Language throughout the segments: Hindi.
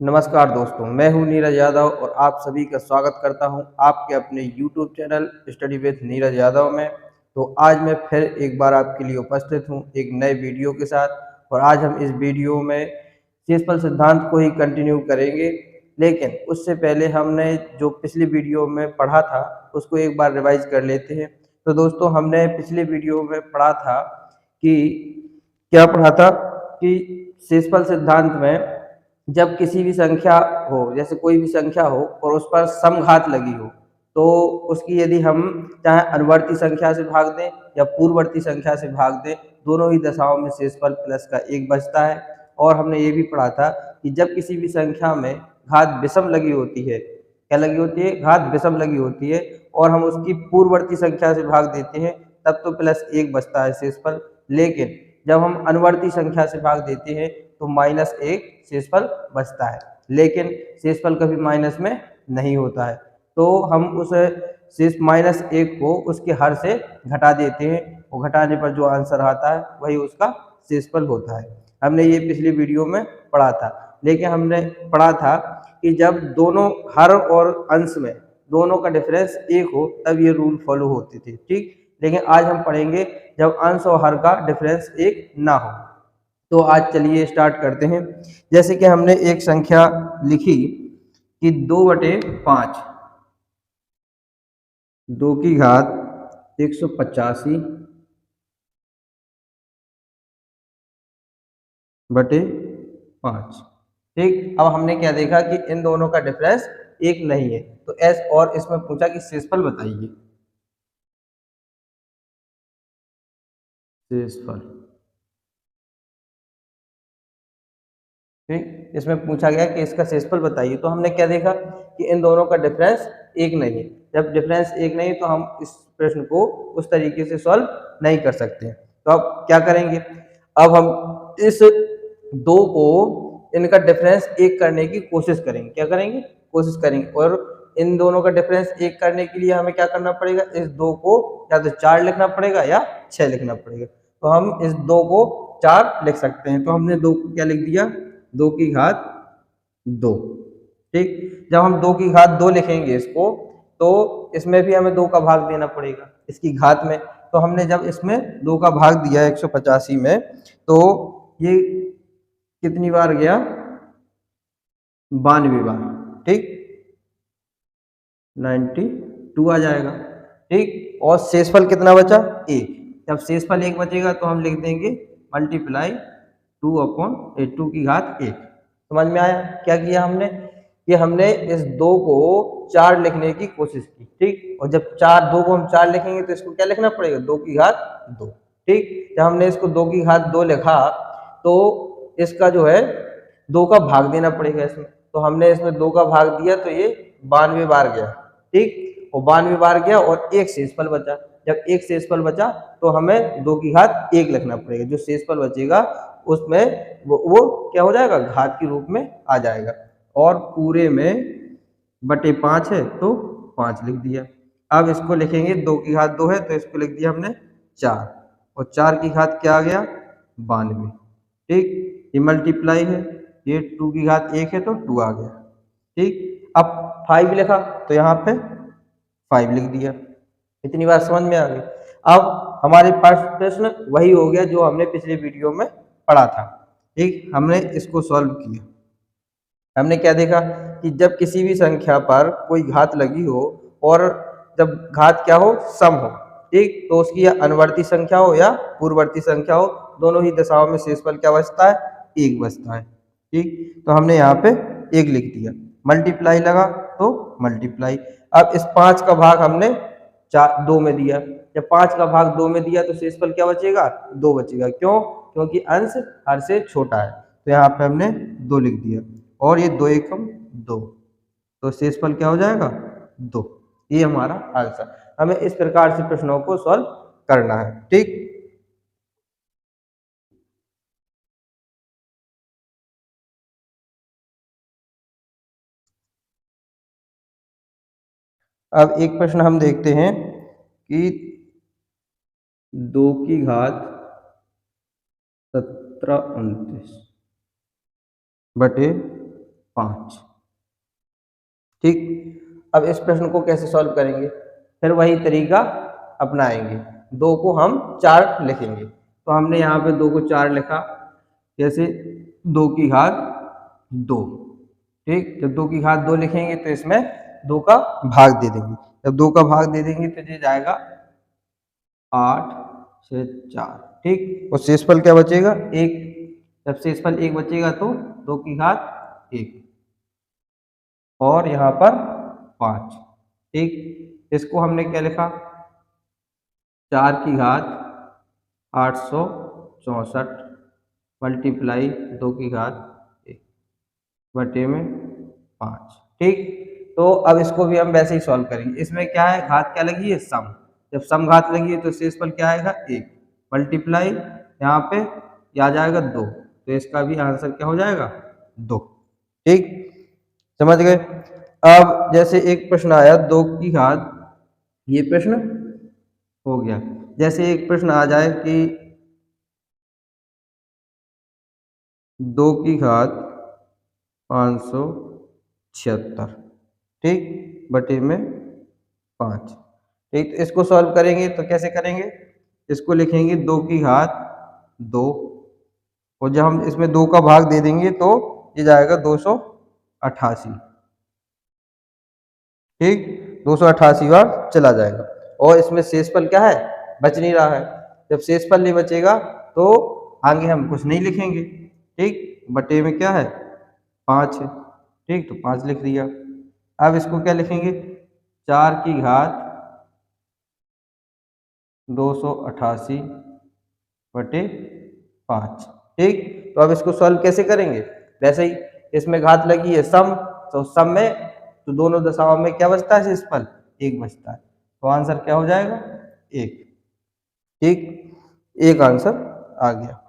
नमस्कार दोस्तों, मैं हूं नीरज यादव और आप सभी का स्वागत करता हूं आपके अपने YouTube channel study with Neeraj Yadav में। तो आज मैं फिर एक बार आपके लिए उपस्थित हूं एक नए वीडियो के साथ और आज हम इस वीडियो में शेषफल सिद्धांत को ही कंटिन्यू करेंगे। लेकिन उससे पहले हमने जो पिछली वीडियो में पढ़ा था उसको एक बार रिवाइज कर लेते हैं। तो दोस्तों, हमने पिछले वीडियो में पढ़ा था कि क्या पढ़ा था कि शेषफल सिद्धांत में जब किसी भी संख्या हो, जैसे कोई भी संख्या हो और उस पर समघात लगी हो, तो उसकी यदि हम चाहे अनुवर्ती संख्या से भाग दें या पूर्ववर्ती संख्या से भाग दें, दोनों ही दशाओं में शेषफल प्लस का 1 बचता है। और हमने ये भी पढ़ा था कि जब किसी भी संख्या में घात विषम लगी होती है, क्या लगी होती है? घात विषम लगी होती है और हम उसकी पूर्ववर्ती संख्या से भाग देते हैं, तब तो प्लस 1 बचता है शेषफल। लेकिन जब हम अनुवर्ती संख्या से भाग देते हैं तो -1 शेषफल बचता है। लेकिन शेषफल कभी माइनस में नहीं होता है, तो हम उस शेष -1 को उसके हर से घटा देते हैं और घटाने पर जो आंसर आता है वही उसका शेषफल होता है। हमने ये पिछली वीडियो में पढ़ा था। लेकिन हमने पढ़ा था कि जब दोनों हर और अंश में दोनों का डिफरेंस 1 हो तब ये रूल फॉलो होते थे, ठीक। लेकिन आज हम पढ़ेंगे जब अंश और हर का डिफरेंस 1 ना हो। तो आज चलिए स्टार्ट करते हैं। जैसे कि हमने एक संख्या लिखी कि 2/5, 2 की घात 185 बटे 5। ठीक, अब हमने क्या देखा कि इन दोनों का डिफरेंस 1 नहीं है, तो एस और इसमें पूछा कि शेषफल बताइए। शेषफल, ठीक, इसमें पूछा गया कि इसका शेषफल बताइए। तो हमने क्या देखा कि इन दोनों का डिफरेंस 1 नहीं है। जब डिफरेंस 1 नहीं तो हम इस प्रश्न को उस तरीके से सॉल्व नहीं कर सकते। तो अब क्या करेंगे? अब हम इस 2 को इनका डिफरेंस 1 करने की कोशिश करेंगे। क्या करेंगे? कोशिश करेंगे। और इन दोनों का डिफरेंस 1 करने के लिए हमें क्या करना पड़ेगा? इस 2 को या तो 4 लिखना पड़ेगा या 6 लिखना पड़ेगा। तो हम इस 2 को 4 लिख सकते हैं। तो हमने 2 को क्या लिख दिया? 2 की घात 2। ठीक, जब हम 2 की घात 2 लिखेंगे इसको, तो इसमें भी हमें 2 का भाग देना पड़ेगा इसकी घात में। तो हमने जब इसमें 2 का भाग दिया 185 में, तो ये कितनी बार गया? 92 बार। ठीक, 92 आ जाएगा। ठीक, और शेषफल कितना बचा? 1। जब शेषफल 1 बचेगा तो हम लिख देंगे मल्टीप्लाई 2 की घात 1। समझ में आया क्या किया हमने? कि हमने इस 2 को 4 लिखने की कोशिश की। ठीक, और जब 2 को हम 4 लिखेंगे तो इसको क्या लिखना पड़ेगा? 2 की घात 2। ठीक, जब हमने इसको 2 की घात 2 लिखा तो इसका जो है 2 का भाग देना पड़ेगा इसमें। तो हमने इसमें 2 का भाग दिया तो ये 92 बार गया। ठीक, और 92 बार गया और एक शेषफल बचा। जब एक शेषफल बचा तो हमें 2 की घात 1 लिखना पड़ेगा। जो शेषफल बचेगा उसमें वो क्या हो जाएगा? घात के रूप में आ जाएगा। और पूरे में बटे 5 है तो 5 लिख दिया। अब इसको लिखेंगे 2 की घात 2 है तो इसको लिख दिया हमने 4, और 4 की घात क्या आ गया? 92। ठीक, ये मल्टीप्लाई है, ये 2 की घात 1 है तो 2 आ गया। ठीक, अब 5 लिखा तो यहाँ पे 5 लिख दिया। इतनी बार समझ में आ गई। अब हमारे पास प्रश्न वही हो गया जो हमने पिछले वीडियो में पढ़ा था। ठीक, हमने इसको सॉल्व किया। हमने क्या देखा कि जब किसी भी संख्या पर कोई घात लगी हो और जब घात क्या हो? सम हो। ठीक, तो उसकी या अनुवर्ती संख्या हो या पूर्ववर्ती संख्या हो, दोनों ही दशाओं में शेषफल क्या बचता है? 1 बचता है। ठीक, तो हमने यहाँ पे 1 लिख दिया। मल्टीप्लाई लगा तो मल्टीप्लाई। अब इस 5 का भाग हमने 2 में दिया। जब 5 का भाग 2 में दिया तो शेषफल क्या बचेगा? 2 बचेगा। क्यों? क्योंकि अंश हर से छोटा है। तो यहाँ पे हमने 2 लिख दिया और ये 2 एकम 2, तो शेषफल क्या हो जाएगा? 2। ये हमारा आंसर। हमें इस प्रकार से प्रश्नों को सॉल्व करना है। ठीक, अब एक प्रश्न हम देखते हैं कि 2 की घात 1729 बटे 5। ठीक, अब इस प्रश्न को कैसे सॉल्व करेंगे? फिर वही तरीका अपनाएंगे, 2 को हम 4 लिखेंगे। तो हमने यहाँ पे 2 को 4 लिखा, जैसे 2 की घात 2। ठीक, जब 2 की घात 2 लिखेंगे तो इसमें 2 का भाग दे देंगे। जब 2 का भाग दे देंगे तो ये जाएगा 8 से 4। ठीक, और शेषफल क्या बचेगा? 1। जब शेषफल 1 बचेगा तो 2 की घात 1 और यहाँ पर 5। ठीक, इसको हमने क्या लिखा? 4 की घात 864 मल्टीप्लाई 2 की घात 1 बटे में 5। ठीक, तो अब इसको भी हम वैसे ही सॉल्व करेंगे। इसमें क्या है? घात क्या लगी है? सम। जब सम घात लगी है तो शेषफल क्या आएगा? 1 मल्टीप्लाई यहाँ पे आ जाएगा 2, तो इसका भी आंसर क्या हो जाएगा? 2। ठीक, समझ गए? अब जैसे एक प्रश्न आया 2 की घात, ये प्रश्न हो गया। जैसे एक प्रश्न आ जाए कि 2 की घात 576, ठीक, बटे में 5। ठीक, तो इसको सॉल्व करेंगे तो कैसे करेंगे? इसको लिखेंगे 2 की घात 2 और जब हम इसमें 2 का भाग दे देंगे तो ये जाएगा 288। ठीक, 288 बार चला जाएगा और इसमें शेषफल क्या है? बच नहीं रहा है। जब शेषफल नहीं बचेगा तो आगे हम कुछ नहीं लिखेंगे। ठीक, बटे में क्या है? 5 है। ठीक, तो 5 लिख दिया। अब इसको क्या लिखेंगे? 4 की घात 288 बटे 5। ठीक, तो अब इसको सॉल्व कैसे करेंगे? वैसे ही, इसमें घात लगी है सम, तो सम में तो दोनों दशाओं में क्या बचता है? शेषफल 1 बचता है, तो आंसर क्या हो जाएगा? 1। ठीक, 1 आंसर आ गया।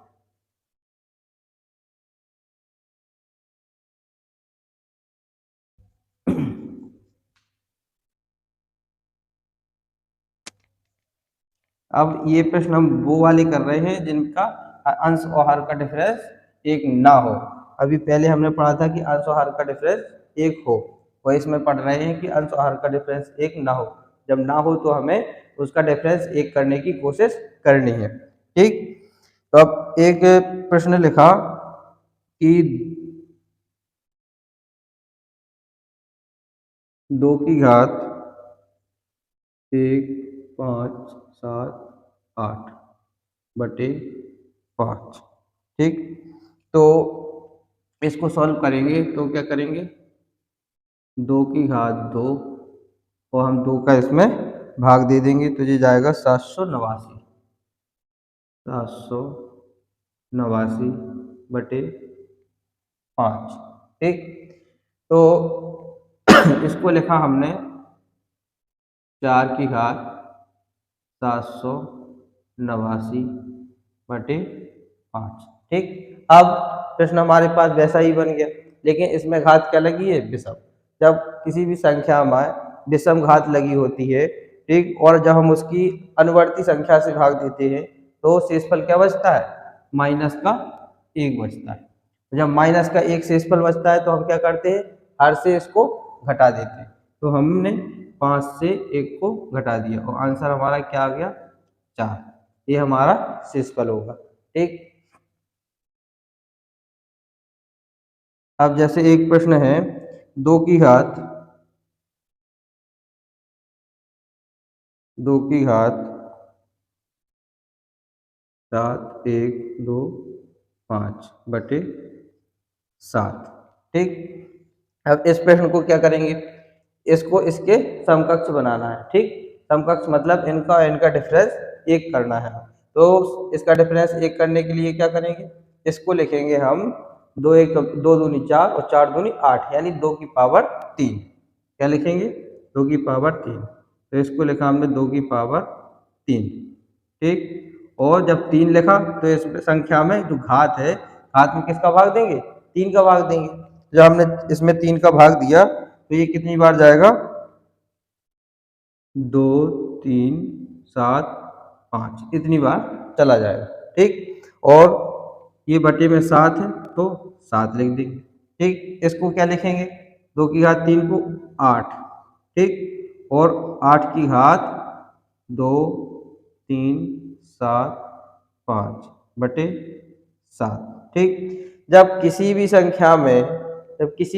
अब ये प्रश्न हम वो वाले कर रहे हैं जिनका अंश और हर का डिफरेंस 1 ना हो। अभी पहले हमने पढ़ा था कि अंश और हर का डिफरेंस 1 हो, और इसमें पढ़ रहे हैं कि अंश और हर का डिफरेंस 1 ना हो। जब ना हो तो हमें उसका डिफरेंस 1 करने की कोशिश करनी है। ठीक, तो अब एक प्रश्न लिखा कि 2 की घात 1 5 7 8 बटे 5। ठीक, तो इसको सॉल्व करेंगे तो क्या करेंगे? 2 की घात 2 और हम 2 का इसमें भाग दे देंगे तो ये जाएगा 789। 789 बटे 5। ठीक, तो इसको लिखा हमने 4 की घात 789 बटे 5। ठीक, अब प्रश्न हमारे पास वैसा ही बन गया, लेकिन इसमें घात क्या लगी है? विषम। जब किसी भी संख्या में विषम घात लगी होती है, ठीक, और जब हम उसकी अनुवर्ती संख्या से भाग देते हैं तो शेषफल क्या बचता है? माइनस का 1 बचता है। जब माइनस का 1 शेषफल बचता है तो हम क्या करते हैं? हर से इसको घटा देते हैं। तो हमने 5 से 1 को घटा दिया और आंसर हमारा क्या आ गया? 4। ये हमारा शेषफल होगा। ठीक, अब जैसे एक प्रश्न है 2 की घात 7 1 2 5 बटे 7। ठीक, अब इस प्रश्न को क्या करेंगे? इसको इसके समकक्ष बनाना है। ठीक, समकक्ष मतलब इनका और इनका डिफरेंस 1 करना है। तो इसका डिफरेंस 1 करने के लिए क्या करेंगे? इसको लिखेंगे हम 2 1 2 दूनी 4 और 4 दूनी 8, यानी 2 की पावर 3। क्या लिखेंगे? 2 की पावर 3। तो इसको लिखा हमने 2 की पावर 3। ठीक, और जब 3 लिखा तो इस संख्या में जो घात है, घात में किसका भाग देंगे? 3 का भाग देंगे। जब हमने इसमें 3 का भाग दिया तो ये कितनी बार जाएगा? 2 3 7 5, इतनी बार चला जाएगा। ठीक, और ये बटे में 7 है तो 7 लिख देंगे। ठीक, इसको क्या लिखेंगे, 2 की घात 3 को 8, ठीक, और 8 की घात 2 3 7 5 बटे 7, ठीक। जब किसी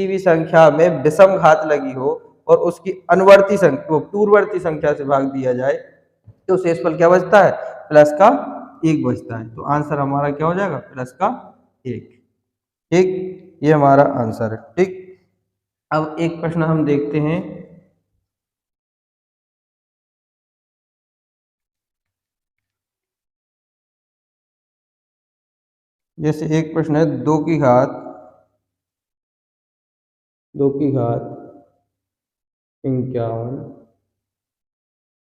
भी संख्या में विषम घात लगी हो और उसकी अनुवर्ती संख्या को पूर्ववर्ती संख्या से भाग दिया जाए तो शेषफल क्या बचता है, प्लस का 1 बचता है। तो आंसर हमारा क्या हो जाएगा, प्लस का 1, ठीक, ये हमारा आंसर है, ठीक। अब एक प्रश्न हम देखते हैं, जैसे एक प्रश्न है 2 की घात 51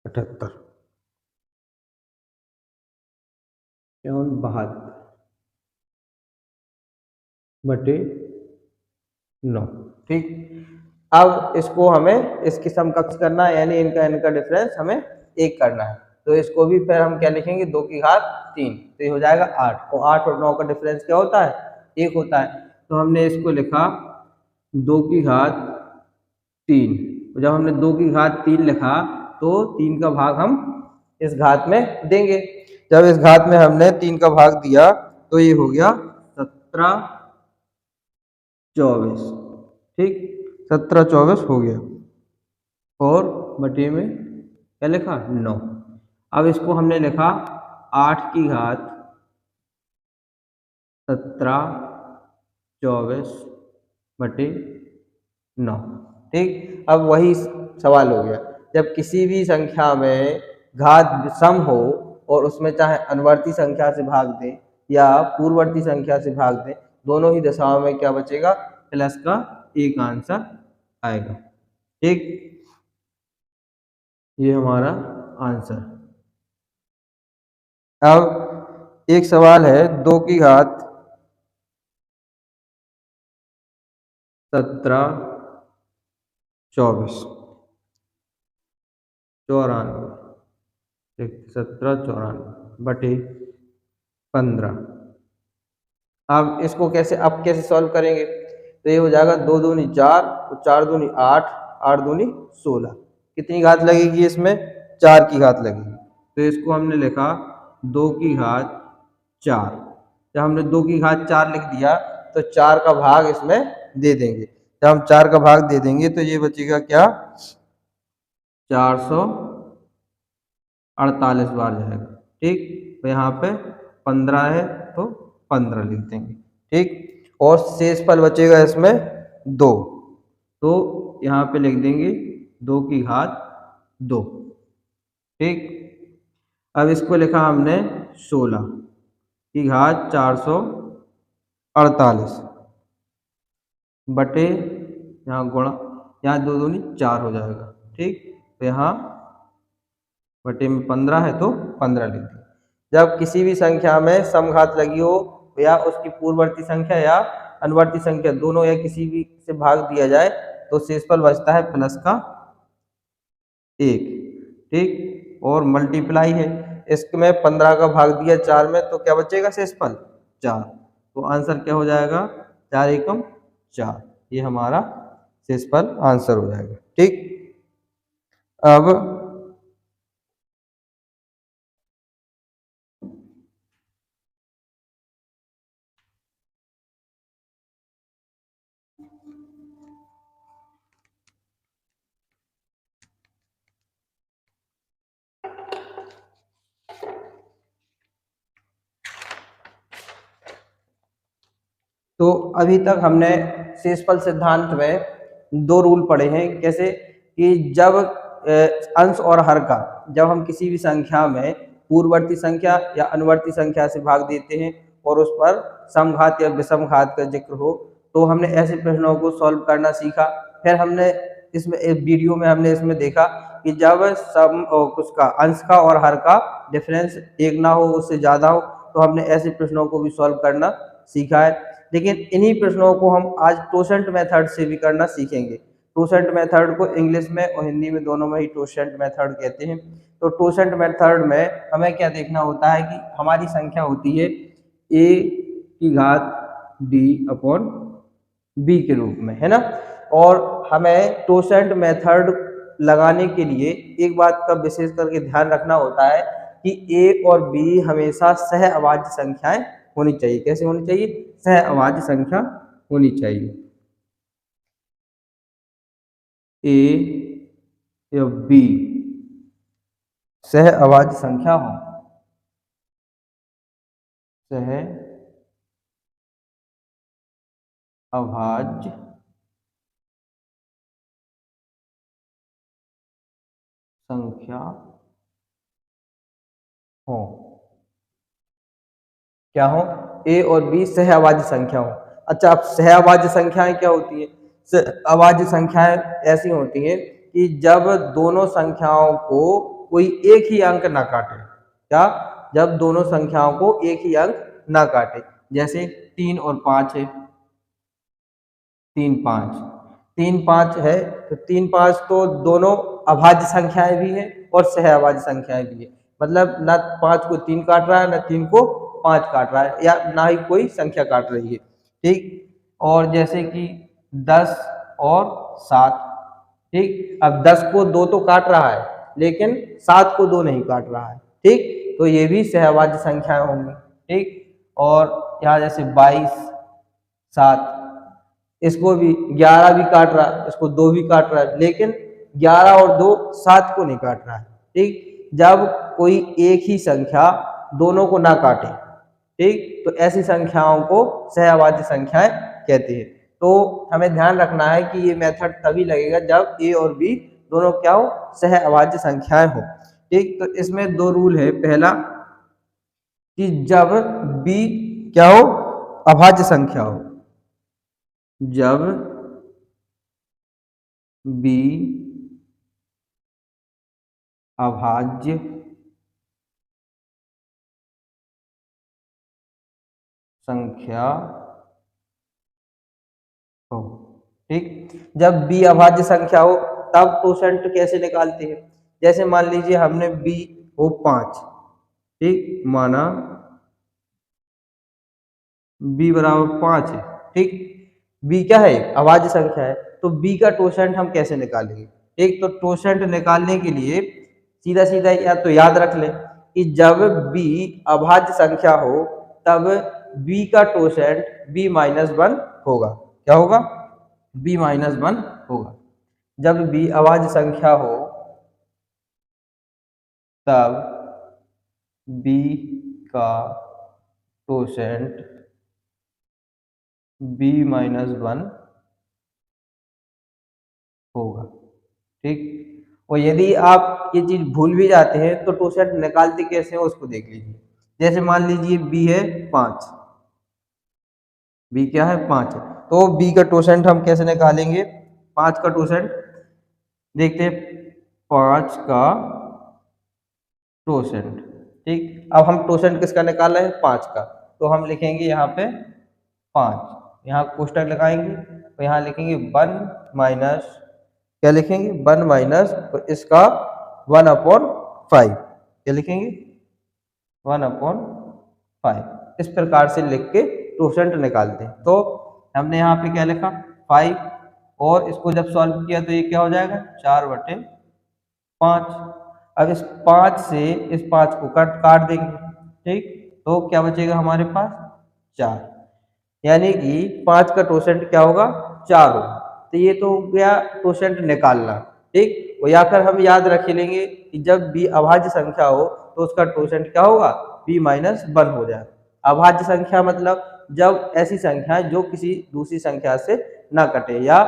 78 72 बटे 9, ठीक। अब इसको हमें इसके समकक्ष करना है, यानी इनका डिफरेंस हमें 1 करना है। तो इसको भी फिर हम क्या लिखेंगे, 2 की घात 3, तो ये हो जाएगा 8, और 8 और 9 का डिफरेंस क्या होता है, 1 होता है। तो हमने इसको लिखा 2 की घात 3, जब हमने 2 की घात 3 लिखा तो 3 का भाग हम इस घात में देंगे। जब इस घात में हमने 3 का भाग दिया तो ये हो गया 17 24, ठीक, 17 24 हो गया, और बटे में क्या लिखा 9। अब इसको हमने लिखा 8 की घात 17 24 बटे 9, ठीक। अब वही सवाल हो गया, जब किसी भी संख्या में घात सम हो और उसमें चाहे अनुवर्ती संख्या से भाग दें या पूर्ववर्ती संख्या से भाग दें, दोनों ही दशाओं में क्या बचेगा, प्लस का 1 आंसर आएगा, ठीक। ये हमारा आंसर। अब एक सवाल है 2 की घात 17 24 94, 17 94 बटे 15। अब इसको कैसे सॉल्व करेंगे, तो ये हो जाएगा 2 दूनी 4, तो 4 दूनी 8, 8 दूनी 16, कितनी घात लगेगी इसमें, 4 की घात लगेगी। तो इसको हमने लिखा 2 की घात 4, जब हमने 2 की घात 4 लिख दिया तो 4 का भाग इसमें दे देंगे। जब हम 4 का भाग दे देंगे तो ये बचेगा क्या, 448 बार जाएगा, ठीक। तो यहाँ पे 15 है तो 15 लिख देंगे, ठीक। और शेषफल बचेगा इसमें 2, तो यहाँ पे लिख देंगे 2 की घात 2, ठीक। अब इसको लिखा हमने 16 की घात 448 बटे, यहाँ गुणा, यहाँ 2 दूनी 4 हो जाएगा, ठीक। तो यहाँ बटे में 15 है तो 15 लिख दें। जब किसी भी संख्या में समघात लगी हो या उसकी पूर्ववर्ती संख्या या अनुवर्ती संख्या दोनों या किसी भी से भाग दिया जाए तो शेषफल बचता है प्लस का 1, ठीक। और मल्टीप्लाई है, इसमें 15 का भाग दिया 4 में तो क्या बचेगा, शेषफल 4। तो आंसर क्या हो जाएगा, 4 एकम 4, ये हमारा शेषफल आंसर हो जाएगा, ठीक। अब तो अभी तक हमने शेषफल सिद्धांत में 2 रूल पढ़े हैं, कैसे कि जब अंश और हर का, जब हम किसी भी संख्या में पूर्ववर्ती संख्या या अनुवर्ती संख्या से भाग देते हैं और उस पर समघात या विषम घात का जिक्र हो तो हमने ऐसे प्रश्नों को सॉल्व करना सीखा। फिर हमने इसमें एक वीडियो में हमने इसमें देखा कि जब सम उसका अंश का और हर का डिफरेंस 1 ना हो, उससे ज़्यादा हो, तो हमने ऐसे प्रश्नों को भी सॉल्व करना सीखा है। लेकिन इन्हीं प्रश्नों को हम आज टोसेंट मेथड से भी करना सीखेंगे। टोसेंट मेथड को इंग्लिश में और हिंदी में दोनों में ही टोसेंट मेथड कहते हैं। तो टोसेंट मेथड में हमें क्या देखना होता है कि हमारी संख्या होती है a की घात d अपॉन बी के रूप में, है ना। और हमें टोसेंट मेथड लगाने के लिए एक बात का विशेष करके ध्यान रखना होता है कि ए और बी हमेशा सह अभाज्य संख्याएं होनी चाहिए। कैसे होनी चाहिए? सह अभाज्य संख्या होनी चाहिए। ए या बी सह अभाज्य संख्या हो, सह अभाज्य संख्या हो। क्या हो? ए और बी सह अभाज्य संख्या हो। अच्छा, अब सह अभाज्य संख्याएं क्या होती है? सह अभाज्य संख्याएं ऐसी होती हैं कि जब दोनों संख्याओं को कोई एक ही अंक ना काटे। क्या? जब दोनों संख्याओं को एक ही अंक ना काटे। जैसे 3 और 5 है, 3 5, 3 5 है, तो 3 5 तो दोनों अभाज्य संख्याएं भी हैं और सह अभाज्य संख्याएं भी है। मतलब ना 5 को 3 काट रहा है, ना 3 को 5 काट रहा है, या ना ही कोई संख्या काट रही है। ठीक। और जैसे कि 10 और 7। ठीक। अब 10 को 2 तो काट रहा है, लेकिन 7 को 2 नहीं काट रहा है। ठीक। तो ये भी सहअभाज्य संख्याएं होंगी। ठीक। और यहाँ जैसे 22 7, इसको भी 11 भी काट रहा है, इसको 2 भी काट रहा है, लेकिन 11 और 2 7 को नहीं काट रहा है। ठीक। जब कोई एक ही संख्या दोनों को ना काटे, ठीक, तो ऐसी संख्याओं को सहअभाज्य संख्याएं कहते हैं। तो हमें ध्यान रखना है कि ये मेथड तभी लगेगा जब ए और बी दोनों क्या हो? सहअभाज्य संख्याएं हो। ठीक। तो इसमें दो रूल है। पहला कि जब बी क्या हो? अभाज्य संख्या हो। जब बी अभाज्य संख्या हो। ठीक। जब बी अभाज्य संख्या हो तब टोसेंट कैसे निकालते हैं? जैसे मान लीजिए हमने बी हो 5। ठीक। माना बी बराबर 5 है। ठीक। बी क्या है? अभाज्य संख्या है। तो बी का टोसेंट हम कैसे निकालेंगे? एक तो टोसेंट निकालने के लिए सीधा सीधा या तो याद रख लें कि जब बी अभाज्य संख्या हो तब बी का टोसेंट बी माइनस 1 होगा। क्या होगा? बी माइनस 1 होगा। जब बी अभाज्य संख्या हो तब बी का टोसेंट बी माइनस 1 होगा। ठीक। और यदि आप ये चीज भूल भी जाते हैं तो टोसेंट निकालते कैसे हो उसको देख लीजिए। जैसे मान लीजिए बी है 5, बी क्या है? 5 है। तो बी का टोसेंट हम कैसे निकालेंगे? 5 का टोसेंट देखते हैं। 5 का टोसेंट। ठीक। अब हम टोसेंट किसका निकाल रहे हैं? 5 का। तो हम लिखेंगे यहाँ पे 5, यहाँ कोष्टक लगाएंगे तो यहाँ लिखेंगे 1 माइनस, क्या लिखेंगे? 1 माइनस, तो इसका 1/5। क्या लिखेंगे? 1/5। इस प्रकार से लिख के टोसेंट निकालते हैं। तो हमने यहाँ पे क्या लिखा? 5, और इसको जब सॉल्व किया तो ये क्या हो जाएगा? 4/5। अब इस 5 से इस 5 को काट देंगे। ठीक। तो क्या बचेगा हमारे पास? 4। यानी कि 5 का टोसेंट क्या होगा? 4 होगा। तो ये तो हो गया टोसेंट निकालना। ठीक। और या फिर हम याद रख लेंगे कि जब बी अभाज्य संख्या हो तो उसका टोसेंट क्या होगा? बी माइनस 1 हो जाएगा। अभाज्य संख्या मतलब जब ऐसी संख्या है जो किसी दूसरी संख्या से ना कटे, या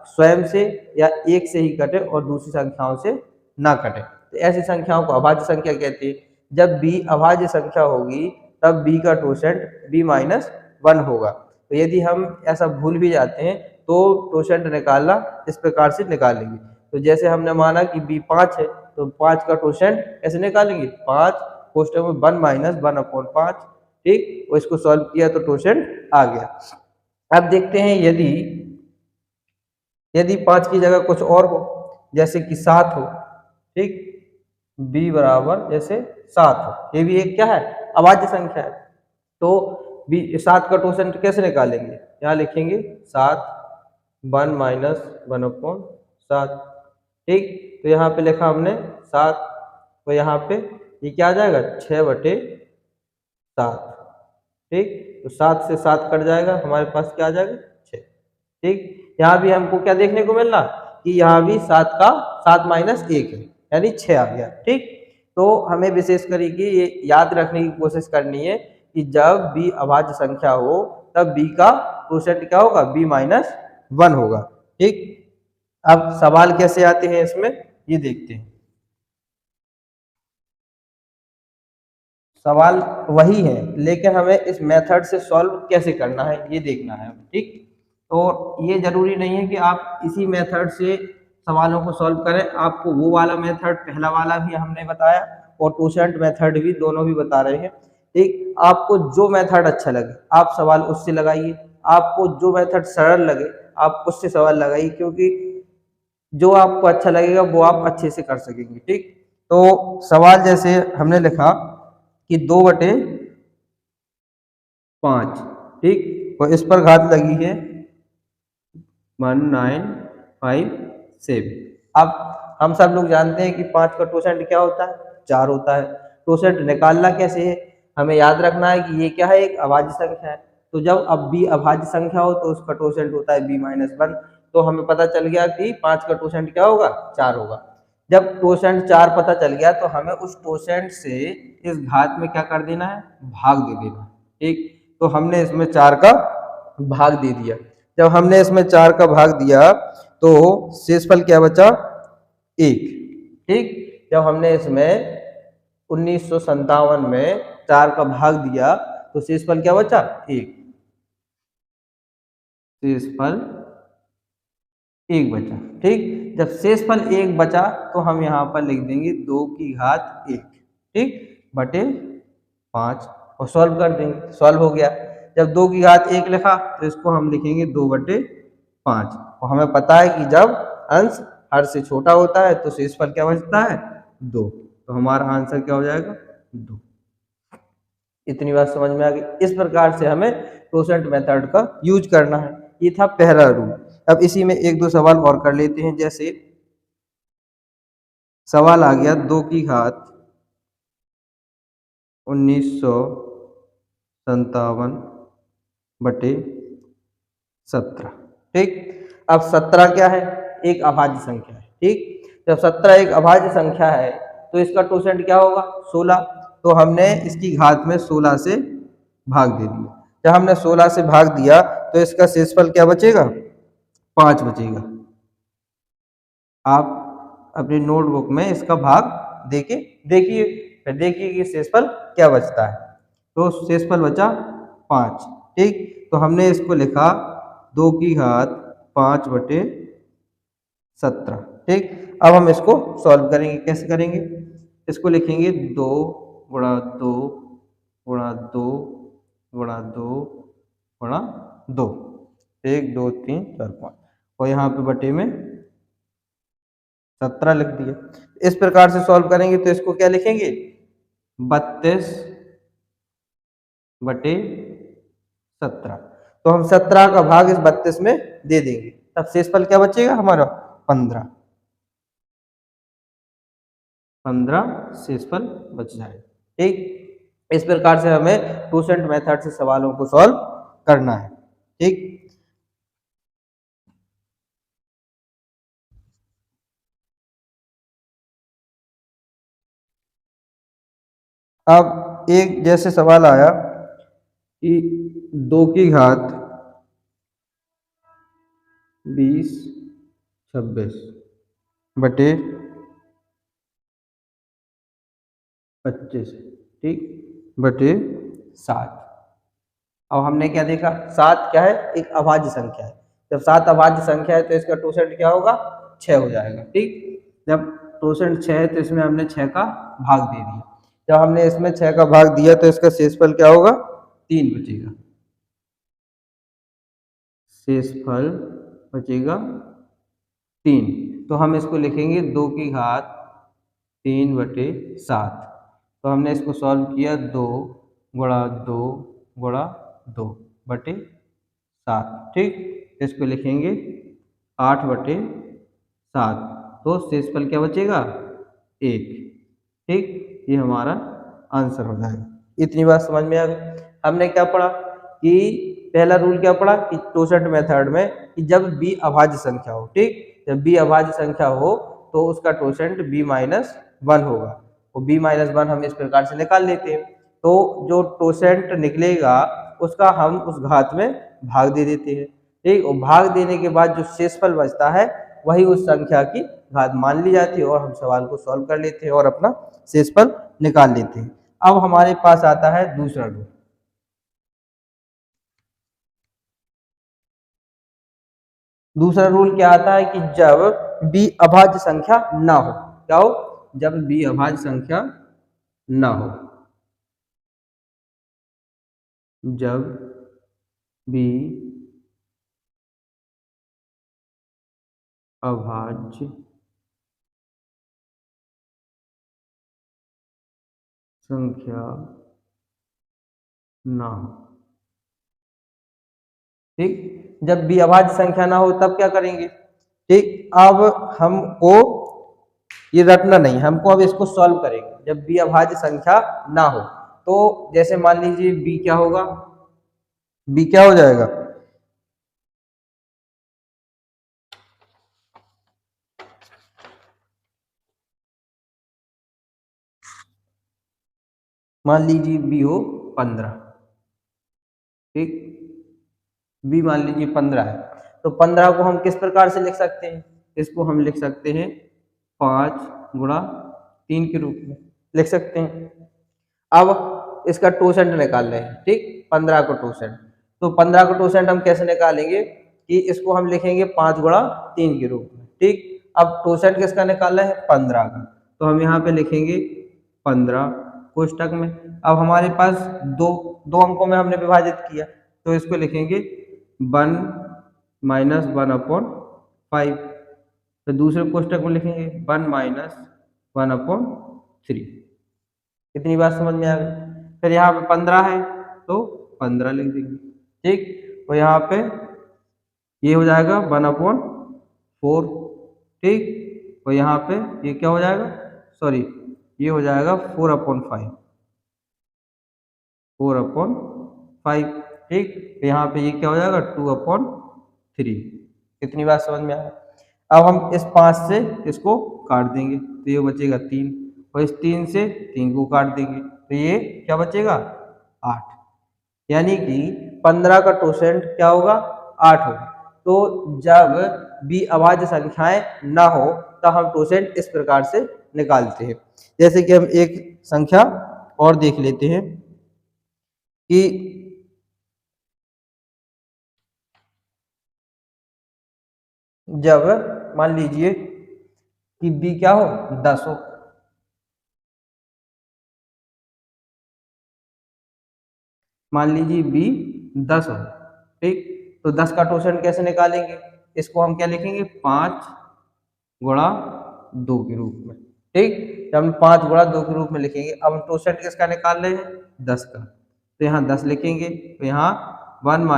स्वयं से या एक से ही कटे और दूसरी संख्याओं से ना कटे, तो ऐसी संख्याओं को अभाज्य संख्या कहते हैं। जब बी अभाज्य संख्या होगी तब बी का टोसेंट बी माइनस 1 होगा। तो यदि हम ऐसा भूल भी जाते हैं तो टोसेंट निकालना इस प्रकार से निकालेंगे। तो जैसे हमने माना कि बी 5 है तो 5 का टोसेंट कैसे निकालेंगे? 5 कोष्टक में 1 माइनस 1/5। ठीक। और इसको सॉल्व किया तो टोसेंट आ गया। अब देखते हैं यदि यदि 5 की जगह कुछ और हो, जैसे कि 7 हो। ठीक। बी बराबर जैसे 7 हो, ये भी एक क्या है? अभाज्य संख्या है। तो बी 7 का टोसेंट कैसे निकालेंगे? यहाँ लिखेंगे 7 1 माइनस 1/7। ठीक, तो यहाँ पे लिखा हमने 7, तो यहाँ पे ये क्या आ जाएगा 6/7। ठीक, तो 7 से 7 कट जाएगा, हमारे पास क्या आ जाएगा 6। ठीक, यहाँ भी हमको क्या देखने को मिल रहा कि यहाँ भी 7 माइनस 1 है, यानी 6 आ गया। ठीक, तो हमें विशेष करके ये याद रखने की कोशिश करनी है कि जब b अभाज्य संख्या हो तब b का कोशेंट क्या होगा, b-1 होगा। ठीक, अब सवाल कैसे आते हैं इसमें ये देखते हैं। सवाल वही है लेकिन हमें इस मेथड से सॉल्व कैसे करना है ये देखना है। ठीक, तो ये जरूरी नहीं है कि आप इसी मेथड से सवालों को सॉल्व करें, आपको वो वाला मेथड पहला वाला भी हमने बताया और क्वोशंट मेथड भी, दोनों भी बता रहे हैं। ठीक, आपको जो मेथड अच्छा लगे आप सवाल उससे लगाइए, आपको जो मेथड सरल लगे आप उससे सवाल लगाइए, क्योंकि जो आपको अच्छा लगेगा वो आप अच्छे से कर सकेंगे। ठीक, तो सवाल जैसे हमने लिखा कि 2/5। ठीक, और इस पर घात लगी है 1957। अब हम सब लोग जानते हैं कि 5 का क्वोशंट क्या होता है, 4 होता है। क्वोशंट निकालना कैसे है, हमें याद रखना है कि ये क्या है, एक अभाज्य संख्या है। तो जब अब b अभाज्य संख्या हो तो उसका क्वोशंट होता है b-1। तो हमें पता चल गया कि 5 का क्वोशंट क्या होगा, 4 होगा। जब क्वोशंट 4 पता चल गया तो हमें उस क्वोशंट से इस घात में क्या कर देना है, भाग दे देना। ठीक, तो हमने इसमें 4 का भाग दे दिया। जब हमने इसमें 4 का भाग दिया तो शेषफल क्या बचा, 1। ठीक, जब हमने इसमें 1957 में 4 का भाग दिया तो शेषफल क्या बचा, 1। शेषफल 1 बचा। ठीक, जब शेषफल 1 बचा तो हम यहाँ पर लिख देंगे 2 की घात 1। ठीक, बटे 5 और सॉल्व कर देंगे, सॉल्व हो गया। जब 2 की घात 1 लिखा तो इसको हम लिखेंगे 2/5 और हमें पता है कि जब अंश हर से छोटा होता है तो शेषफल क्या बचता है, 2। तो हमारा आंसर क्या हो जाएगा, 2। इतनी बात समझ में आ गई। इस प्रकार से हमें क्वोशंट मेथड का यूज करना है। ये था पहला रूल। अब इसी में एक दो सवाल और कर लेते हैं। जैसे सवाल आ गया 2 की घात 1957/17। ठीक, अब 17 क्या है, एक अभाज्य संख्या है। ठीक, जब 17 एक अभाज्य संख्या है तो इसका क्वोशंट क्या होगा, 16। तो हमने इसकी घात में 16 से भाग दे दिया। जब हमने 16 से भाग दिया तो इसका शेषफल क्या बचेगा, 5 बचेगा। आप अपनी नोटबुक में इसका भाग देके देखिए, फिर देखिए कि शेषफल क्या बचता है। तो शेषफल बचा 5। ठीक, तो हमने इसको लिखा 2 की घात 5/17। ठीक, अब हम इसको सॉल्व करेंगे। कैसे करेंगे, इसको लिखेंगे 2 गुणा 2 गुणा 2 गुणा 2 गुणा 2, 1 2 3 4 5 और यहाँ पे बटे में 17 लिख दिया। इस प्रकार से सॉल्व करेंगे तो इसको क्या लिखेंगे, 32/17। तो हम 17 का भाग इस 32 में दे देंगे, तब शेषफल क्या बचेगा हमारा, 15 शेषफल बच जाए। ठीक, इस प्रकार से हमें क्वोशंट मेथड से सवालों को सॉल्व करना है। ठीक, अब एक जैसे सवाल आया कि 2 की घात 20/26। ठीक, बटे 7। अब हमने क्या देखा, 7 क्या है, एक अभाज्य संख्या है। जब 7 अभाज्य संख्या है तो इसका क्वोशंट क्या होगा, 6 हो जाएगा। ठीक, जब क्वोशंट 6 है तो इसमें हमने 6 का भाग दे दिया। जब हमने इसमें 6 का भाग दिया तो इसका शेषफल क्या होगा, 3 बचेगा। शेषफल बचेगा 3। तो हम इसको लिखेंगे 2 की घात 3/7। तो हमने इसको सॉल्व किया 2 गुणा 2 गुणा 2/7। ठीक, इसको लिखेंगे 8/7, तो शेषफल क्या बचेगा 1। ठीक, ये हमारा आंसर हो जाएगा। इतनी बात समझ में आ गई। हमने क्या पढ़ा कि पहला रूल क्या पढ़ा कि टोसेंट मेथड में कि जब b अभाज्य संख्या हो, ठीक, जब b अभाज्य संख्या हो तो उसका टोसेंट b-1 होगा। और b-1 हम इस प्रकार से निकाल लेते हैं, तो जो टोसेंट निकलेगा उसका हम उस घात में भाग दे देते हैं, ठीक, और भाग देने के बाद जो शेषफल बचता है वही उस संख्या की घात मान ली जाती है और हम सवाल को सॉल्व कर लेते हैं और अपना शेषफल निकाल लेते हैं। अब हमारे पास आता है दूसरा रूल। दूसरा रूल क्या आता है कि जब b अभाज्य संख्या ना हो, क्या हो, जब b अभाज्य संख्या ना हो, जब b अभाज्य संख्या ना हो, ठीक, जब b अभाज्य संख्या ना हो तब क्या करेंगे, ठीक, अब हमको ये रटना नहीं, हमको अब इसको सॉल्व करेंगे। जब b अभाज्य संख्या ना हो तो जैसे मान लीजिए b क्या होगा, b क्या हो जाएगा, मान लीजिए b हो 15, ठीक, b मान लीजिए 15 है, तो 15 को हम किस प्रकार से लिख सकते हैं, इसको हम लिख सकते हैं 5 × 3 के रूप में लिख सकते हैं। अब इसका टोसेंट निकाल रहे हैं, ठीक, 15 को टोसेंट, तो 15 को टोसेंट हम कैसे निकालेंगे कि इसको हम लिखेंगे 5 × 3 के रूप में, ठीक। अब टोसेंट किसका निकालना है 15 का, तो हम यहाँ पे लिखेंगे 15 कोष्टक में। अब हमारे पास दो दो अंकों में हमने विभाजित किया तो इसको लिखेंगे 1 - 1/5, तो दूसरे कोष्टक में लिखेंगे 1 - 1/3। इतनी बात समझ में आ गई। फिर यहाँ पे 15 है तो 15 लिख देंगे, ठीक, और यहाँ पे ये हो जाएगा 1/4, ठीक, और यहाँ पे ये क्या हो जाएगा, सॉरी, ये हो जाएगा 4/5, 4/5, ठीक, तो यहाँ पे ये क्या हो जाएगा 2/3। कितनी बात समझ में आया। अब हम इस 5 से इसको काट देंगे तो ये बचेगा 3, और इस 3 से 3 को काट देंगे तो ये क्या बचेगा 8, यानी कि 15 का टोसेंट क्या होगा 8 होगा। तो जब b अभाज्य संख्याएं ना हो तो हम टोसेंट इस प्रकार से निकालते हैं। जैसे कि हम एक संख्या और देख लेते हैं कि जब मान लीजिए कि b क्या हो 10 हो, मान लीजिए b 10 हो, ठीक, तो 10 का टोसेंट कैसे निकालेंगे, इसको हम क्या लिखेंगे 5 × 2 के रूप में, ठीक, जब हम 5 × 2 के रूप में लिखेंगे। अब हम टोसेंट किसका निकाल रहे हैं 10 का, तो यहाँ 10 लिखेंगे, तो यहाँ 1 -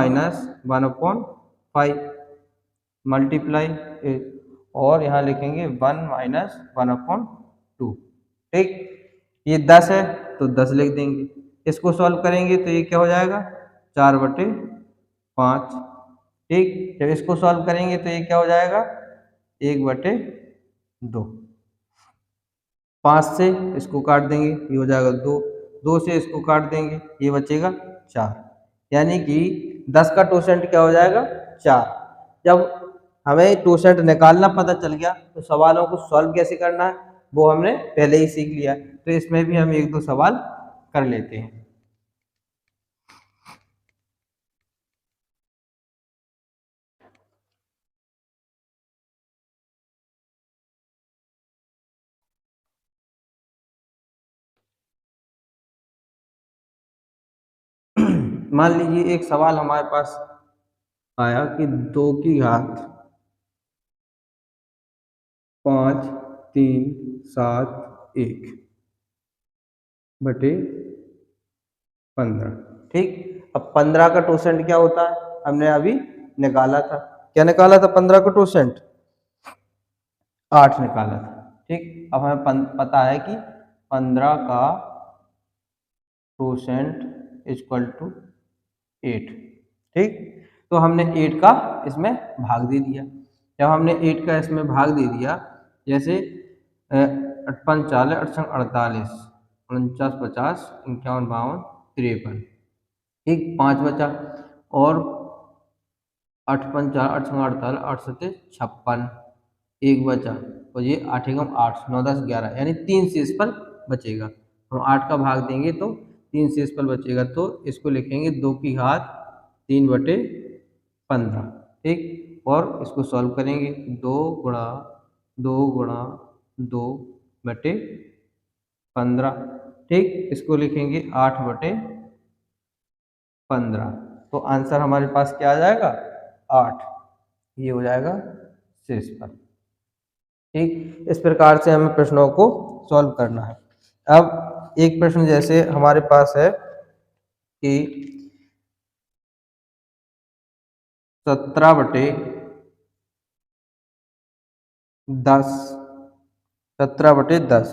1/5 मल्टीप्लाई, और यहाँ लिखेंगे 1 - 1/2, ठीक, ये 10 है तो 10 लिख देंगे। इसको सॉल्व करेंगे तो ये क्या हो जाएगा 4/5, ठीक, जब इसको सॉल्व करेंगे तो ये क्या हो जाएगा 1/2, 5 से इसको काट देंगे ये हो जाएगा 2, 2 से इसको काट देंगे ये बचेगा 4, यानी कि 10 का टोसेंट क्या हो जाएगा 4। जब हमें टोसेंट निकालना पता चल गया तो सवालों को सॉल्व कैसे करना है वो हमने पहले ही सीख लिया, तो इसमें भी हम 1-2 सवाल कर लेते हैं। मान लीजिए एक सवाल हमारे पास आया कि 2 की घात 5 3 7 1 बटे 15, ठीक, अब 15 का टोसेंट क्या होता है हमने अभी निकाला था, क्या निकाला था 15 का टोसेंट? 8 निकाला था। ठीक, अब हमें पता है कि 15 का टोसेंट इक्वल टू 8। ठीक, तो हमने 8 का इसमें भाग दे दिया। जब हमने 8 का इसमें भाग दे दिया, जैसे 58 40 68 48 49 50 51 52 53, ठीक, 5 बचा, और 8 5 4 8 6 48 8 7 56, एक बचा, और ये 8 एकम 8 9 10 11, यानी 3 शेषफल बचेगा। हम 8 का भाग देंगे तो 3 शेषफल बचेगा, तो इसको लिखेंगे 2 की घात 3/15। ठीक, और इसको सॉल्व करेंगे 2 गुणा 2 गुणा 2/15। ठीक, इसको लिखेंगे 8/15। तो आंसर हमारे पास क्या आ जाएगा? 8। ये हो जाएगा शेषफल। ठीक, इस प्रकार से हमें प्रश्नों को सॉल्व करना है। अब एक प्रश्न जैसे हमारे पास है कि 17/10 17/10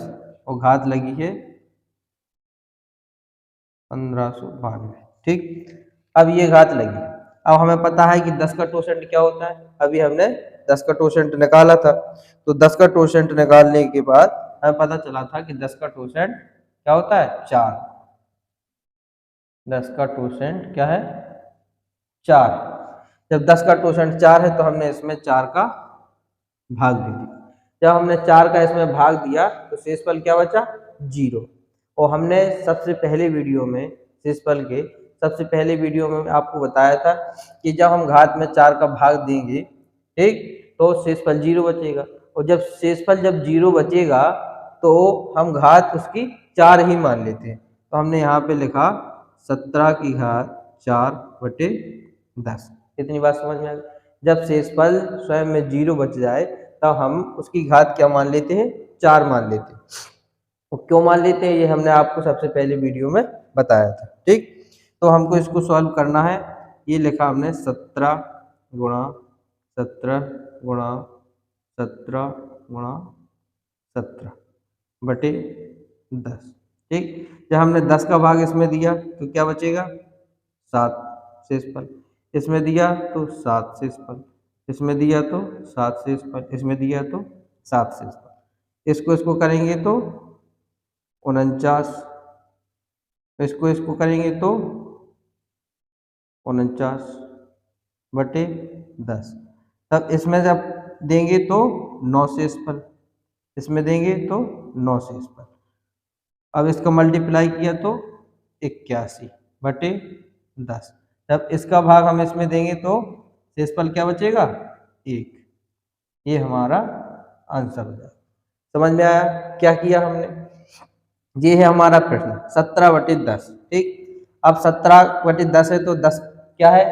और घात लगी है 1592। ठीक, अब ये घात लगी। अब हमें पता है कि 10 का टोसेंट क्या होता है। अभी हमने 10 का टोसेंट निकाला था, तो 10 का टोसेंट निकालने के बाद हमें पता चला था कि 10 का टोसेंट क्या होता है? 4। 10 का टोसेंट क्या है? 4। जब 10 का टोसेंट 4 है तो हमने इसमें 4 का भाग दे दिया। जब हमने 4 का इसमें भाग दिया तो शेषफल क्या बचा? 0। और हमने सबसे पहले वीडियो में शेषफल के सबसे पहले वीडियो में आपको बताया था कि जब हम घात में 4 का भाग देंगे, ठीक, तो शेषफल 0 बचेगा। और जब शेषफल जब 0 बचेगा तो हम घात उसकी 4 ही मान लेते हैं। तो हमने यहाँ पे लिखा 17 की घात 4/10। इतनी बात समझ में आ गई? जब शेषफल स्वयं में 0 बच जाए तब हम उसकी घात क्या मान लेते हैं? 4 मान लेते हैं। तो क्यों मान लेते हैं, ये हमने आपको सबसे पहले वीडियो में बताया था। ठीक, तो हमको इसको सॉल्व करना है। ये लिखा हमने 17 गुणा 17 गुणा 17 गुणा 17/10। ठीक, जब हमने 10 का भाग इसमें दिया तो क्या बचेगा? 7 शेषफल। इसमें दिया तो 7 शेषफल, इसमें दिया तो 7 शेषफल, इसमें दिया तो 7 शेषफल। इसको करेंगे तो 49, इसको करेंगे तो 49/10। तब इसमें जब देंगे तो 9 शेषफल, इसमें देंगे तो 9 शेषफल। अब इसका मल्टीप्लाई किया तो 81/10। जब इसका भाग हम इसमें देंगे तो शेषफल क्या बचेगा? 1। ये हमारा आंसर हो जाएगा। समझ में आया क्या किया हमने? ये है हमारा प्रश्न 17/10। ठीक, अब 17/10 है तो 10 क्या है?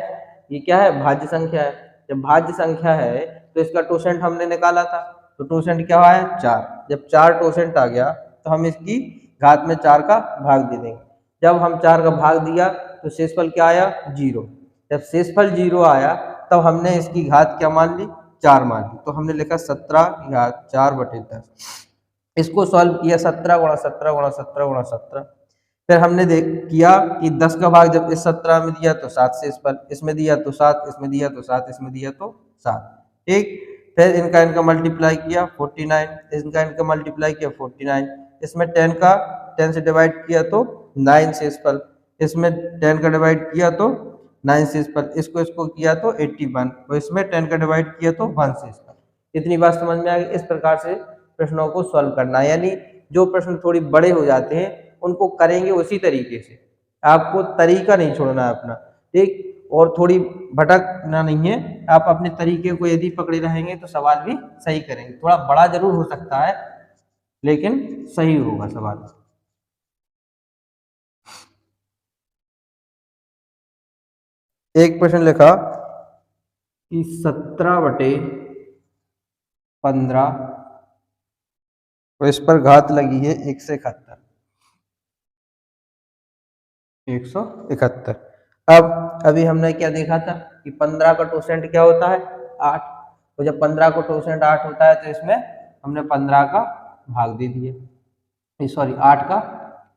ये क्या है? भाज्य संख्या है। जब भाज्य संख्या है तो इसका टोसेंट हमने निकाला था, तो टोसेंट क्या हुआ है? 4। जब 4 टोसेंट आ गया तो हम इसकी घात में 4 का भाग दे देंगे। जब हम 4 का भाग दिया तो शेषफल क्या आया? 0। जब शेषफल 0 आया तब हमने इसकी घात क्या मान ली? 4 मान ली। तो हमने लिखा 17 की घात 4/10। इसको सॉल्व किया 17 गुणा 17 गुणा 17 गुणा 17। फिर हमने किया कि 10 का भाग जब इस 17 में दिया तो 7 शेषफल, इसमें दिया तो 7, इसमें दिया तो 7, इसमें दिया तो 7। ठीक, फिर इनका मल्टीप्लाई किया 49, इनका मल्टीप्लाई किया 49, इसमें 10 से डिवाइड किया तो 9 शेषफल, इसमें 10 का डिवाइड किया तो 9 शेषफल, इसको किया तो 81, और इसमें 10 का डिवाइड किया तो 1 शेषफल। इतनी बात समझ में आ गई? इस प्रकार से प्रश्नों को सॉल्व करना है, यानी जो प्रश्न थोड़ी बड़े हो जाते हैं उनको करेंगे उसी तरीके से, आपको तरीका नहीं छोड़ना है अपना। ठीक, और थोड़ी भटकना नहीं है, आप अपने तरीके को यदि पकड़े रहेंगे तो सवाल भी सही करेंगे। थोड़ा बड़ा जरूर हो सकता है लेकिन सही होगा सवाल। एक प्रश्न लिखा कि 17/15 और इस पर घात लगी है 171। 171। अब अभी हमने क्या देखा था कि 15 का टोसेंट क्या होता है? 8। तो जब 15 को टोसेंट 8 होता है तो इसमें हमने 15 का भाग दे दिए, सॉरी 8 का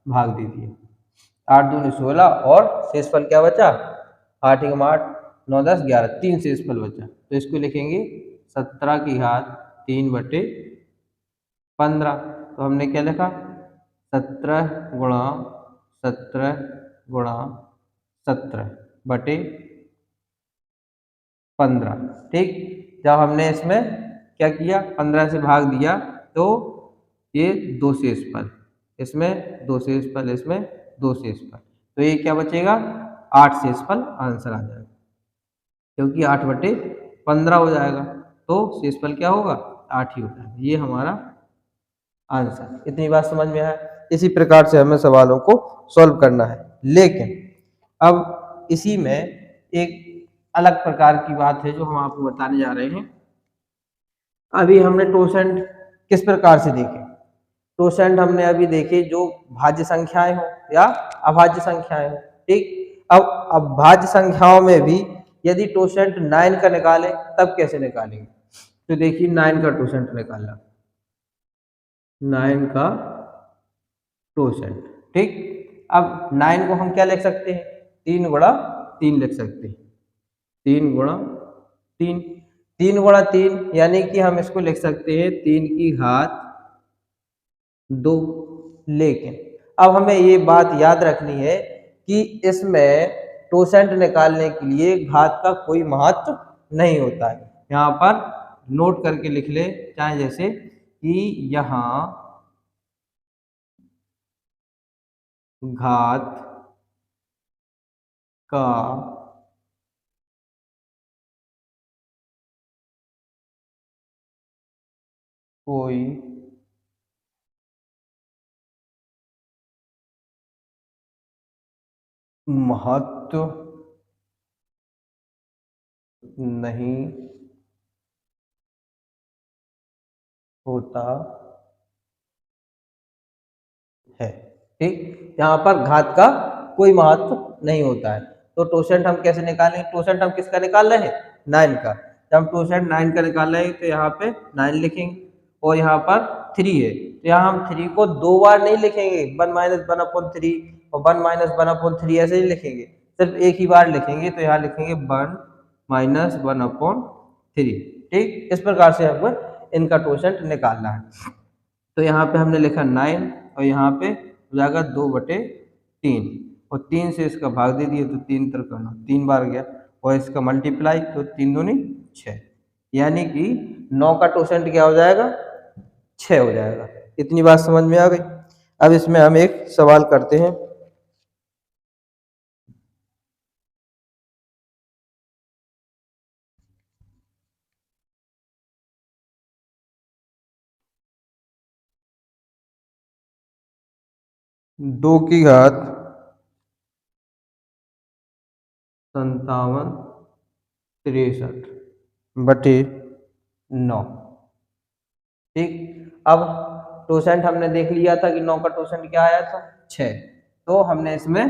भाग दे दिए। 8 दूनी 16 और शेषफल क्या बचा, 8 एकम 8 9 10 11, 3 शेषफल बचा। तो इसको लिखेंगे 17 की घात 3/15। तो हमने क्या लिखा, 17 गुणा 17 गुणा 17 बटे 15। ठीक, जब हमने इसमें क्या किया, 15 से भाग दिया तो ये 2 शेषफल, इसमें 2 शेषफल, इसमें 2 शेषफल, तो ये क्या बचेगा, 8 शेषफल आंसर आ जाएगा, क्योंकि 8/15 हो जाएगा, तो शेषफल क्या होगा, 8 ही हो जाएगा। ये हमारा आंसर। इतनी बात समझ में आया। इसी प्रकार से हमें सवालों को सॉल्व करना है। लेकिन अब इसी में एक अलग प्रकार की बात है जो हम आपको बताने जा रहे हैं। अभी हमने टोसेंट किस प्रकार से देखे, टोसेंट हमने अभी देखे जो भाज्य संख्याएं हो या अभाज्य संख्याएं हो। ठीक, अब अभाज्य संख्याओं में भी यदि टोसेंट 9 का निकाले तब कैसे निकालेंगे, तो देखिए 9 का टोसेंट निकालना, 9 का टोसेंट। ठीक, अब 9 को हम क्या लिख सकते हैं, 3 गुणा 3 लिख सकते हैं, 3 गुणा 3, 3 गुणा 3 यानी कि हम इसको लिख सकते हैं 3 की घात 2। लेकिन अब हमें ये बात याद रखनी है कि इसमें टोसेंट निकालने के लिए घात का कोई महत्व नहीं होता है। यहाँ पर नोट करके लिख ले, चाहे जैसे कि यहाँ घात का कोई महत्व नहीं होता है। ठीक, यहाँ पर घात का कोई महत्व नहीं होता है। तो टोसेंट हम कैसे निकालें, टोसेंट हम किसका निकाल रहे हैं, 9 का। जब हम टोसेंट 9 का निकाल रहे हैं तो यहाँ पे 9 लिखेंगे और यहाँ पर 3 है, तो यहाँ हम 3 को 2 बार नहीं लिखेंगे, 1 - 1/3 और 1 - 1/3 ऐसे ही लिखेंगे, सिर्फ एक ही बार लिखेंगे। तो यहाँ लिखेंगे 1 - 1/3। ठीक, इस प्रकार से हमको इनका टोसेंट निकालना है। तो यहाँ पे हमने लिखा 9 और यहाँ पे हो जाएगा 2/3 और 3 से इसका भाग दे दिए तो 3 3 9, 3 बार गया और इसका मल्टीप्लाई तो 3 दूनी 6, यानी कि 9 का टोसेंट क्या हो जाएगा, 6 हो जाएगा। इतनी बात समझ में आ गई। अब इसमें हम एक सवाल करते हैं। दो की घात 57 63 बटे 9। ठीक, अब टोसेंट हमने देख लिया था कि 9 का टोसेंट क्या आया था, 6, तो हमने इसमें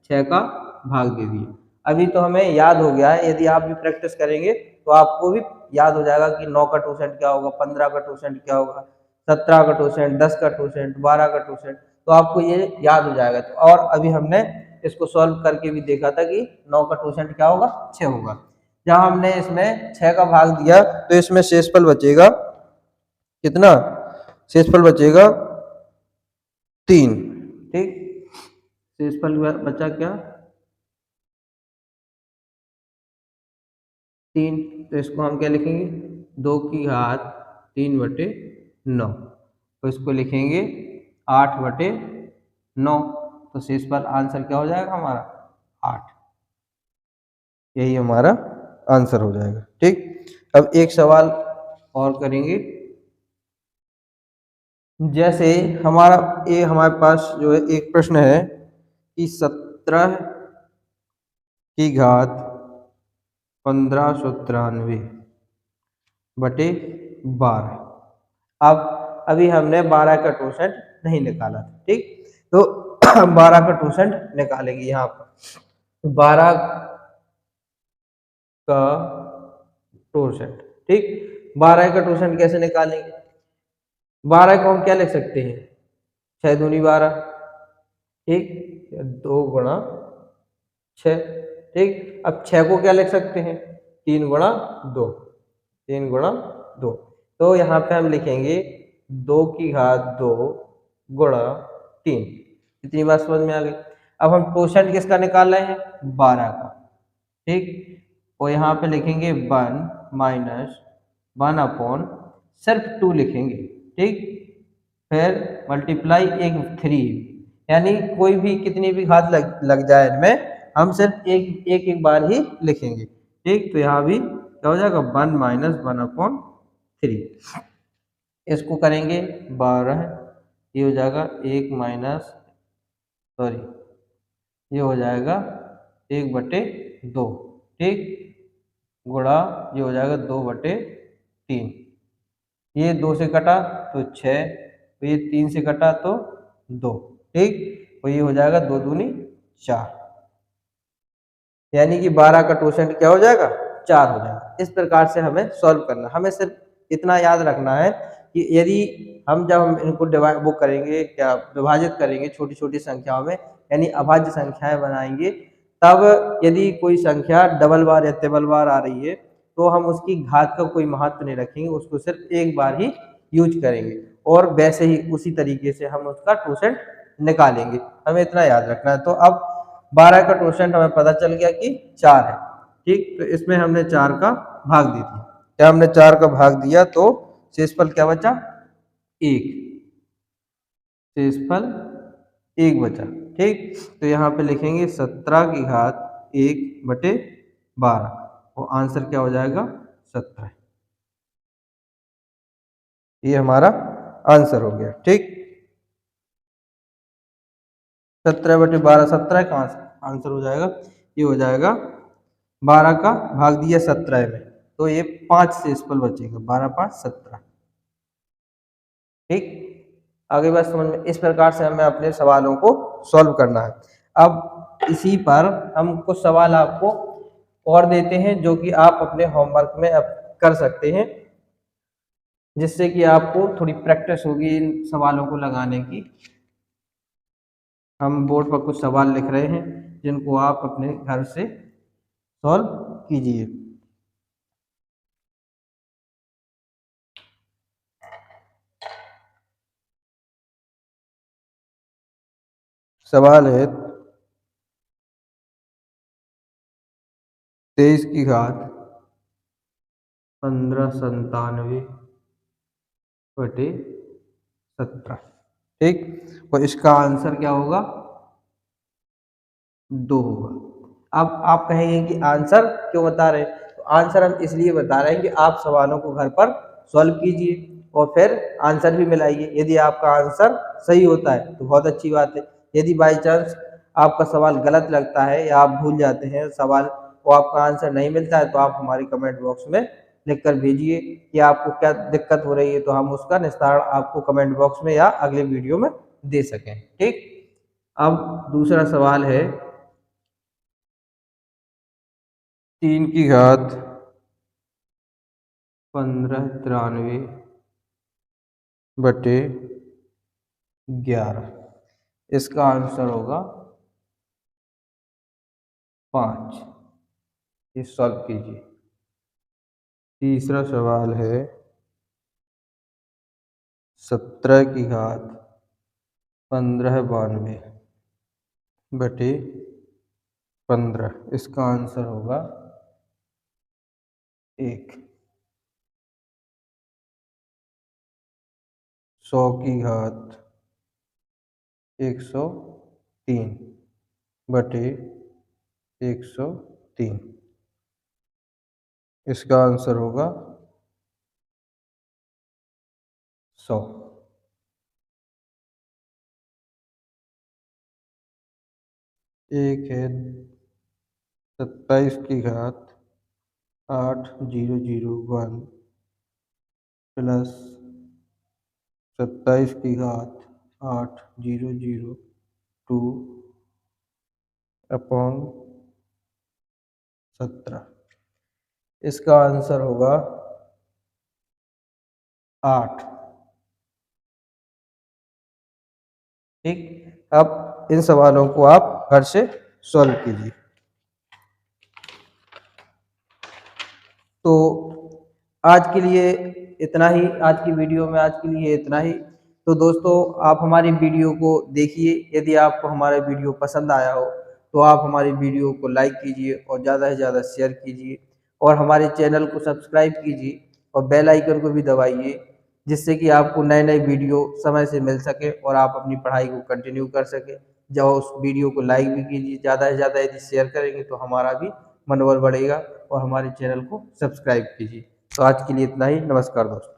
6 का भाग दे दिया। अभी तो हमें याद हो गया है, यदि आप भी प्रैक्टिस करेंगे तो आपको भी याद हो जाएगा कि 9 का टोसेंट क्या होगा, 15 का टोसेंट क्या होगा, 17 का टोसेंट, 10 का टोसेंट, 12 का टोसेंट, तो आपको ये याद हो जाएगा। तो और अभी हमने इसको सॉल्व करके भी देखा था कि 9 का टोसेंट क्या होगा, 6 होगा। जहां हमने इसमें 6 का भाग दिया तो इसमें शेषफल बचेगा कितना, शेषफल बचेगा 3। ठीक, शेषफल बचा क्या, 3, तो इसको हम क्या लिखेंगे, 2 की घात 3/9, तो इसको लिखेंगे 8/9, तो शेषफल आंसर क्या हो जाएगा हमारा, 8। यही हमारा आंसर हो जाएगा। ठीक, अब एक सवाल और करेंगे। जैसे हमारे पास जो है एक प्रश्न है कि 17 की घात 1593 बटे 12। अब अभी हमने 12 का टोसेंट नहीं निकाला था। ठीक, तो 12 का टोसेंट निकालेंगे। यहाँ पर 12 का टोसेंट। ठीक, 12 का टोसेंट कैसे निकालेंगे? 12 को हम क्या लिख सकते हैं? 6 दूनी 12, ठीक, 2 गुणा 6। ठीक, अब 6 को क्या लिख सकते हैं? 3 गुणा 2, 3 गुणा 2। तो यहाँ पे हम लिखेंगे 2 की घात 2 गुणा 3। इतनी बात समझ में आ गई। अब हम टोसेंट किसका निकाल रहे हैं? 12 का। ठीक, और यहाँ पे लिखेंगे 1 माइनस 1 अपॉन सिर्फ 2 लिखेंगे। ठीक, फिर मल्टीप्लाई एक 3, यानी कोई भी कितनी भी घात लग जाए इनमें, हम सिर्फ एक बार ही लिखेंगे। ठीक, तो यहाँ भी क्या हो जाएगा? 1 माइनस 1 अपॉन 3। इसको करेंगे 12, ये हो जाएगा 1 माइनस, सॉरी, ये हो जाएगा 1/2। ठीक, गुणा ये हो जाएगा 2/3। ये 2 से कटा तो 6, तो ये 3 से कटा तो 2। ठीक, तो ये हो जाएगा 2 दूनी 4, यानी कि 12 का टोसेंट क्या हो जाएगा? 4 हो जाएगा। इस प्रकार से हमें सॉल्व करना, हमें सिर्फ इतना याद रखना है कि यदि जब हम इनको डिवाइड वो करेंगे, क्या विभाजित करेंगे छोटी छोटी संख्याओं में, यानी अभाज्य संख्याएं बनाएंगे, तब यदि कोई संख्या डबल बार या ट्रिपल बार आ रही है तो हम उसकी घात का कोई महत्व नहीं रखेंगे, उसको सिर्फ एक बार ही यूज करेंगे और वैसे ही उसी तरीके से हम उसका टोसेंट निकालेंगे। हमें इतना याद रखना है। तो अब 12 का टोसेंट हमें पता चल गया कि 4 है। ठीक, तो इसमें हमने 4 का भाग दे दिया। क्या हमने 4 का भाग दिया तो शेषफल क्या बचा? 1। शेषफल 1 बचा। ठीक, तो यहाँ पे लिखेंगे 17 की घात 1/12 और आंसर क्या हो जाएगा? 17। ये हमारा आंसर हो गया। ठीक, 17/12, 17 का आंसर हो जाएगा। ये हो जाएगा 12 का भाग दिया 17 में, तो ये 5 शेषफल बचेगा। 12 5 17। ठीक, आगे बात समझ में। इस प्रकार से हमें अपने सवालों को सॉल्व करना है। अब इसी पर हम कुछ सवाल आपको और देते हैं जो कि आप अपने होमवर्क में कर सकते हैं, जिससे कि आपको थोड़ी प्रैक्टिस होगी इन सवालों को लगाने की। हम बोर्ड पर कुछ सवाल लिख रहे हैं जिनको आप अपने घर से सॉल्व कीजिए। सवाल है 23 की घात 1597/17। ठीक, और इसका आंसर क्या होगा? 2 होगा। अब आप कहेंगे कि आंसर क्यों बता रहे हैं? तो आंसर हम इसलिए बता रहे हैं कि आप सवालों को घर पर सॉल्व कीजिए और फिर आंसर भी मिलाइए। यदि आपका आंसर सही होता है तो बहुत अच्छी बात है। यदि बाई चांस आपका सवाल गलत लगता है या आप भूल जाते हैं सवाल और आपका आंसर नहीं मिलता है, तो आप हमारे कमेंट बॉक्स में लिख कर भेजिए कि आपको क्या दिक्कत हो रही है, तो हम उसका निस्तारण आपको कमेंट बॉक्स में या अगले वीडियो में दे सकें। ठीक, अब दूसरा सवाल है 3 की घात 1593/11। इसका आंसर होगा 5। ये सॉल्व कीजिए। तीसरा सवाल है 17 की घात 1592/15। इसका आंसर होगा 1। 100 की घात 103/103। इसका आंसर होगा 100। एक है 27 की घात 8001 प्लस 27 की घात 8002 अपॉन 17। इसका आंसर होगा 8। ठीक, अब इन सवालों को आप घर से सॉल्व कीजिए। तो आज के लिए इतना ही, आज की वीडियो में आज के लिए इतना ही। तो दोस्तों, आप हमारी वीडियो को देखिए। यदि आपको हमारा वीडियो पसंद आया हो तो आप हमारी वीडियो को लाइक कीजिए और ज़्यादा से ज़्यादा शेयर कीजिए और हमारे चैनल को सब्सक्राइब कीजिए और बेल आइकन को भी दबाइए, जिससे कि आपको नए नए वीडियो समय से मिल सके और आप अपनी पढ़ाई को कंटिन्यू कर सकें। जब उस वीडियो को लाइक भी कीजिए, ज़्यादा से ज़्यादा यदि शेयर करेंगे तो हमारा भी मनोबल बढ़ेगा और हमारे चैनल को सब्सक्राइब कीजिए। तो आज के लिए इतना ही। नमस्कार दोस्तों।